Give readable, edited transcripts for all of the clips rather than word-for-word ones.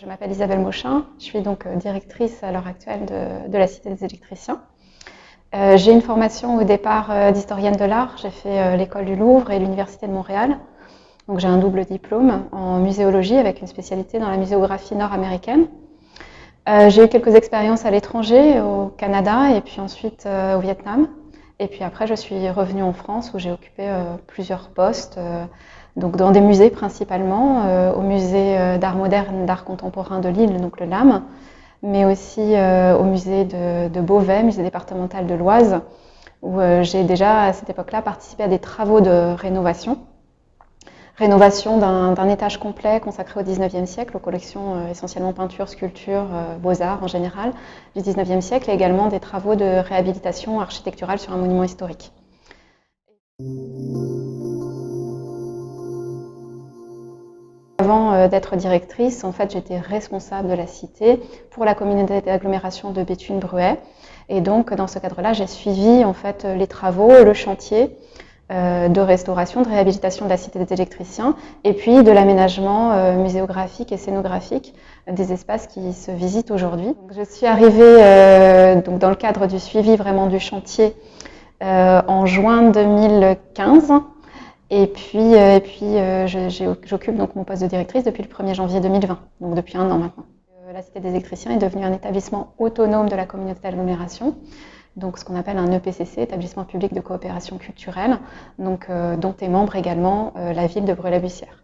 Je m'appelle Isabelle Mauchin, je suis donc directrice à l'heure actuelle de la Cité des Électriciens. J'ai une formation au départ d'historienne de l'art, j'ai fait l'école du Louvre et l'Université de Montréal. Donc j'ai un double diplôme en muséologie avec une spécialité dans la muséographie nord-américaine. J'ai eu quelques expériences à l'étranger, au Canada et puis ensuite au Vietnam. Et puis après je suis revenue en France où j'ai occupé plusieurs postes. Donc dans des musées principalement, au musée d'art moderne, d'art contemporain de Lille, donc le LAM, mais aussi au musée de Beauvais, musée départemental de l'Oise, où j'ai déjà à cette époque-là participé à des travaux de rénovation. Rénovation d'un étage complet consacré au XIXe siècle, aux collections essentiellement peinture, sculpture, beaux-arts en général, du XIXe siècle, et également des travaux de réhabilitation architecturale sur un monument historique. Avant d'être directrice, en fait, j'étais responsable de la cité pour la communauté d'agglomération de Béthune-Bruay. Et donc, dans ce cadre-là, j'ai suivi en fait les travaux, le chantier de restauration, de réhabilitation de la Cité des Électriciens, et puis de l'aménagement muséographique et scénographique des espaces qui se visitent aujourd'hui. Je suis arrivée donc dans le cadre du suivi vraiment du chantier en juin 2015. Et puis j'occupe donc mon poste de directrice depuis le 1er janvier 2020, donc depuis 1 an maintenant. La Cité des Électriciens est devenue un établissement autonome de la communauté d'agglomération, donc ce qu'on appelle un EPCC, établissement public de coopération culturelle, donc, dont est membre également la ville de Bruay-la-Bussière.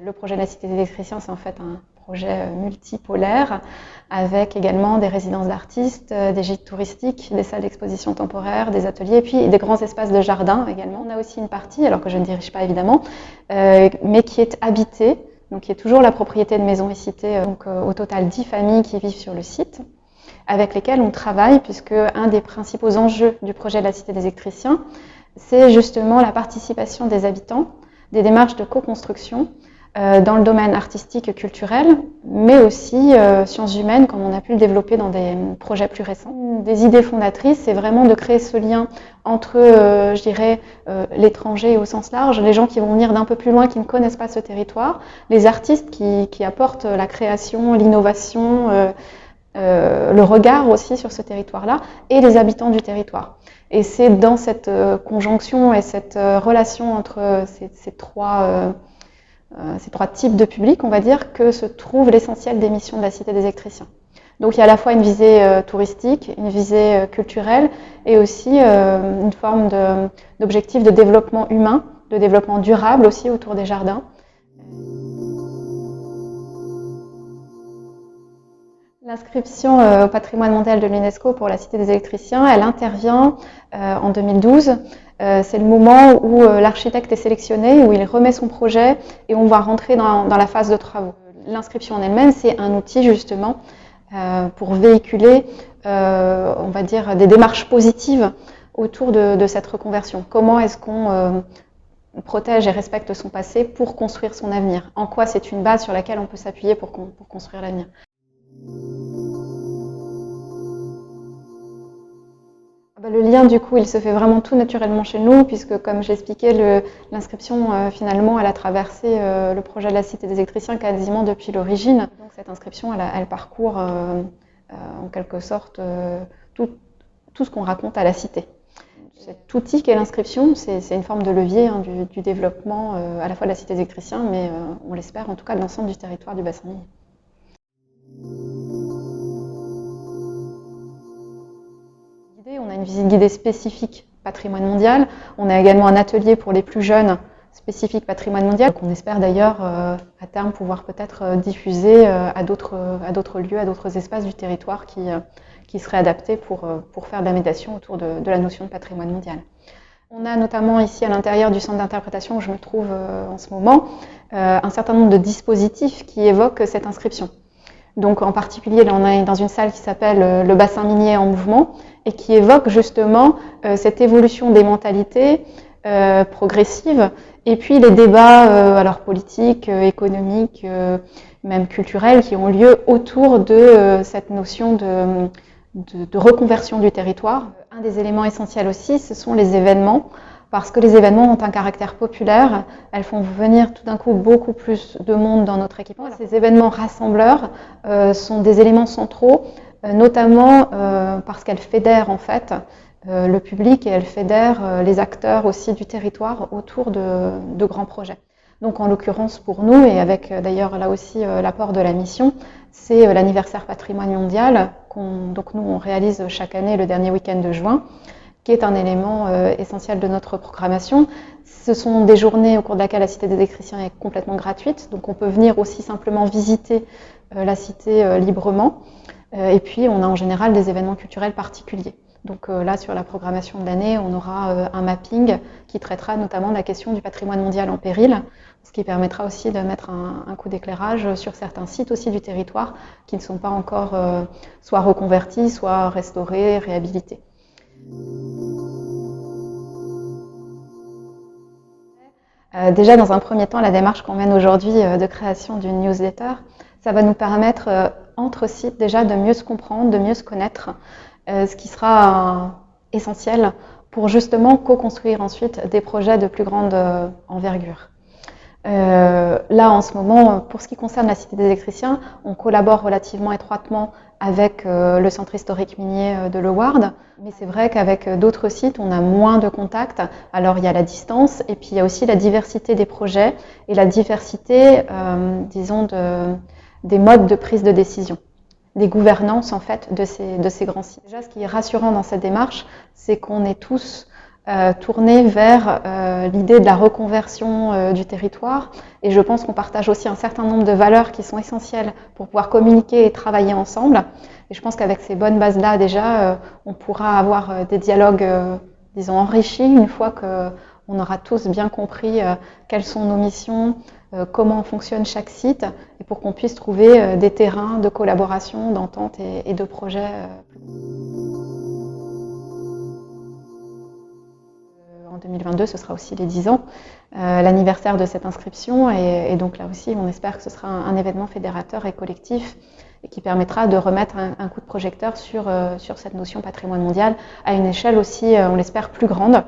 Le projet de la Cité des Électriciens, c'est en fait un projet multipolaire avec également des résidences d'artistes, des gîtes touristiques, des salles d'exposition temporaires, des ateliers et puis des grands espaces de jardin également. On a aussi une partie, alors que je ne dirige pas évidemment, mais qui est habitée, donc qui est toujours la propriété de Maisons et Cités, donc au total 10 familles qui vivent sur le site, avec lesquelles on travaille, puisque un des principaux enjeux du projet de la Cité des Électriciens, c'est justement la participation des habitants, des démarches de co-construction, dans le domaine artistique et culturel, mais aussi sciences humaines, comme on a pu le développer dans des projets plus récents. Une des idées fondatrices, c'est vraiment de créer ce lien entre, je dirais, l'étranger au sens large, les gens qui vont venir d'un peu plus loin, qui ne connaissent pas ce territoire, les artistes qui apportent la création, l'innovation, le regard aussi sur ce territoire-là, et les habitants du territoire. Et c'est dans cette conjonction et cette relation entre ces trois types de publics, on va dire, que se trouve l'essentiel des missions de la Cité des Électriciens. Donc il y a à la fois une visée touristique, une visée culturelle et aussi une forme d'objectif de développement humain, de développement durable aussi autour des jardins. L'inscription au patrimoine mondial de l'UNESCO pour la Cité des Électriciens, elle intervient en 2012. C'est le moment où l'architecte est sélectionné, où il remet son projet et on va rentrer dans la phase de travaux. L'inscription en elle-même, c'est un outil justement pour véhiculer, on va dire, des démarches positives autour de cette reconversion. Comment est-ce qu'on protège et respecte son passé pour construire son avenir? En quoi c'est une base sur laquelle on peut s'appuyer pour construire l'avenir? Le lien, du coup, il se fait vraiment tout naturellement chez nous, puisque, comme j'ai expliqué, l'inscription, finalement, elle a traversé le projet de la Cité des Électriciens quasiment depuis l'origine. Donc, cette inscription, elle parcourt, en quelque sorte, tout ce qu'on raconte à la Cité. Cet outil qu'est l'inscription, c'est une forme de levier du développement à la fois de la Cité des Électriciens, mais on l'espère, en tout cas, de l'ensemble du territoire du bassin minier. On a une visite guidée spécifique patrimoine mondial. On a également un atelier pour les plus jeunes spécifique patrimoine mondial, qu'on espère d'ailleurs à terme pouvoir peut-être diffuser à d'autres lieux, à d'autres espaces du territoire qui seraient adaptés pour faire de la médiation autour de la notion de patrimoine mondial. On a notamment ici à l'intérieur du centre d'interprétation où je me trouve en ce moment un certain nombre de dispositifs qui évoquent cette inscription. Donc en particulier, là, on est dans une salle qui s'appelle le bassin minier en mouvement et qui évoque justement cette évolution des mentalités progressives et puis les débats alors politiques, économiques, même culturels qui ont lieu autour de cette notion de reconversion du territoire. Un des éléments essentiels aussi, ce sont les événements parce que les événements ont un caractère populaire, elles font venir tout d'un coup beaucoup plus de monde dans notre équipement. Ces événements rassembleurs sont des éléments centraux, notamment parce qu'elles fédèrent en fait le public et elles fédèrent les acteurs aussi du territoire autour de grands projets. Donc en l'occurrence pour nous, et avec d'ailleurs là aussi l'apport de la mission, c'est l'anniversaire patrimoine mondial, donc nous on réalise chaque année le dernier week-end de juin, qui est un élément essentiel de notre programmation. Ce sont des journées au cours de laquelle la Cité des Écrissiens est complètement gratuite, donc on peut venir aussi simplement visiter la cité librement. Et puis on a en général des événements culturels particuliers. Donc là, sur la programmation de l'année, on aura un mapping qui traitera notamment de la question du patrimoine mondial en péril, ce qui permettra aussi de mettre un coup d'éclairage sur certains sites aussi du territoire qui ne sont pas encore soit reconvertis, soit restaurés, réhabilités. Déjà, dans un premier temps, la démarche qu'on mène aujourd'hui de création d'une newsletter, ça va nous permettre, entre sites, déjà de mieux se comprendre, de mieux se connaître, ce qui sera essentiel pour justement co-construire ensuite des projets de plus grande envergure. Là, en ce moment, pour ce qui concerne la Cité des Écrissiens, on collabore relativement étroitement avec le centre historique minier de Leeuwarden. Mais c'est vrai qu'avec d'autres sites, on a moins de contacts. Alors, il y a la distance et puis il y a aussi la diversité des projets et la diversité, disons, des modes de prise de décision, des gouvernances en fait de ces grands sites. Déjà, ce qui est rassurant dans cette démarche, c'est qu'on est tous tournés vers l'idée de la reconversion du territoire, et je pense qu'on partage aussi un certain nombre de valeurs qui sont essentielles pour pouvoir communiquer et travailler ensemble. Et je pense qu'avec ces bonnes bases-là, déjà, on pourra avoir des dialogues, disons, enrichis une fois qu'on aura tous bien compris quelles sont nos missions, comment fonctionne chaque site, et pour qu'on puisse trouver des terrains de collaboration, d'entente et de projets. En 2022, ce sera aussi les 10 ans, l'anniversaire de cette inscription, et donc là aussi, on espère que ce sera un événement fédérateur et collectif, et qui permettra de remettre un coup de projecteur sur cette notion patrimoine mondial à une échelle aussi, on l'espère, plus grande.